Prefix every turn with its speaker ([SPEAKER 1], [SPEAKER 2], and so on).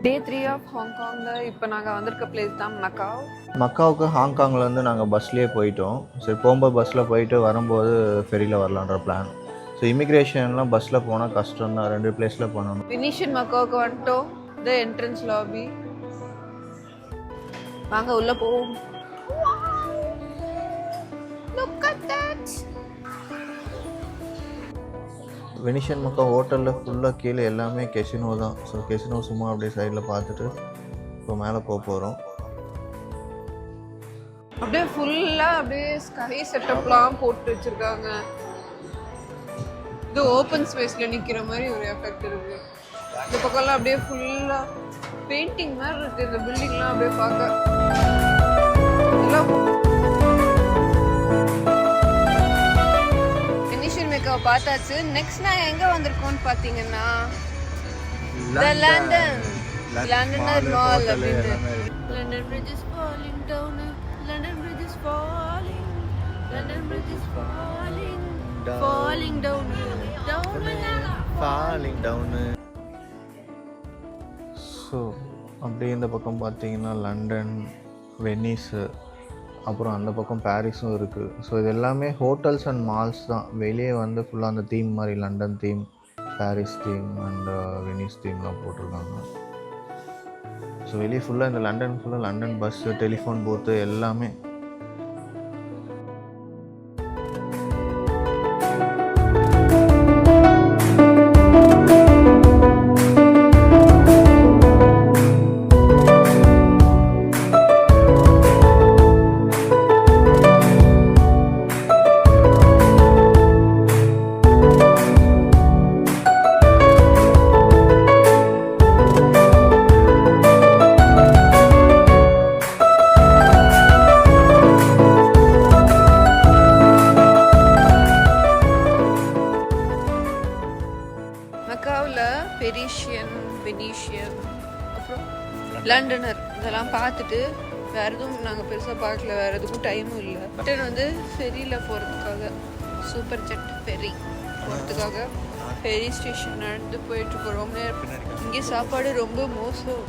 [SPEAKER 1] Day 3 of Hong Kongல இப்போ நாங்கள் வந்திருக்க பிளேஸ் தான் மக்காவ்.
[SPEAKER 2] மக்காவுக்கு ஹாங்காங்லேருந்து நாங்கள் பஸ்லேயே போயிட்டோம். சரி, போகும்போது பஸ்ஸில் போயிட்டு வரும்போது ஃபெரியில் வரலான்ற பிளான். ஸோ இமிக்ரேஷன்லாம் பஸ்ஸில் போனால் கஷ்டம் தான், 2 பிளேஸில் பண்ணணும்.
[SPEAKER 1] வெனிஷியன் மக்காவுக்கு வந்துட்டோம். த என்ட்ரன்ஸ் லாபி. வாங்க உள்ள போவோம். Look at that.
[SPEAKER 2] வெனிஷியன் மக்கா ஹோட்டலில் ஃபுல்லாக கீழே எல்லாமே கெசினோ தான். ஸோ கெசினோ சும்மா அப்படியே சைடில் பார்த்துட்டு இப்போ மேலே போகிறோம்.
[SPEAKER 1] அப்படியே ஃபுல்லாக அப்படியே ஸ்கை செட்டப்லாம் போட்டு வச்சுருக்காங்க. இது ஓப்பன் ஸ்பேஸில் நிற்கிற மாதிரி ஒரு எஃபெக்ட் இருக்குது. இந்த பக்கம்லாம் அப்படியே ஃபுல்லாக பெயிண்டிங் மாதிரி இருக்குது. இந்த பில்டிங்லாம் அப்படியே பார்க்க எல்லாம் பார்த்தாச்சு. நெக்ஸ்ட் நான் எங்க வந்திருக்கோம்னு பாத்தீங்கன்னா லண்டன் மால் அப்படின்ட்டு. London bridge is falling down, London bridge is falling, London bridge is falling, falling down,
[SPEAKER 2] falling down. So அப்படியே இந்த பக்கம் பார்த்தீங்கன்னா லண்டன், வெனிஸு, அப்புறம் அந்த பக்கம் பாரிஸும் இருக்குது. ஸோ இது எல்லாமே ஹோட்டல்ஸ் அண்ட் மால்ஸ் தான். வெளியே வந்து ஃபுல்லாக அந்த தீம் மாதிரி London theme, Paris theme and Venice தீம்லாம் போட்டிருக்காங்க. ஸோ வெளியே ஃபுல்லாக இந்த லண்டன் ஃபுல்லாக லண்டன் பஸ்ஸு, டெலிஃபோன் பூத்து எல்லாமே.
[SPEAKER 1] பெரிஷியன், வெனிஷியன், அப்புறம் லண்டனர் இதெல்லாம் பார்த்துட்டு வேறு எதுவும் நாங்கள் பெருசாக பார்க்கல. வேறு எதுக்கும் டைமும் இல்லை. ரிட்டன் வந்து ஃபெரியில் போகிறதுக்காக, சூப்பர் ஜெட் ஃபெரி போகிறதுக்காக ஃபெரி ஸ்டேஷன் நடந்து போயிட்டுருக்கோம். ரொம்ப நேரம். இங்கே சாப்பாடு ரொம்ப மோசம்.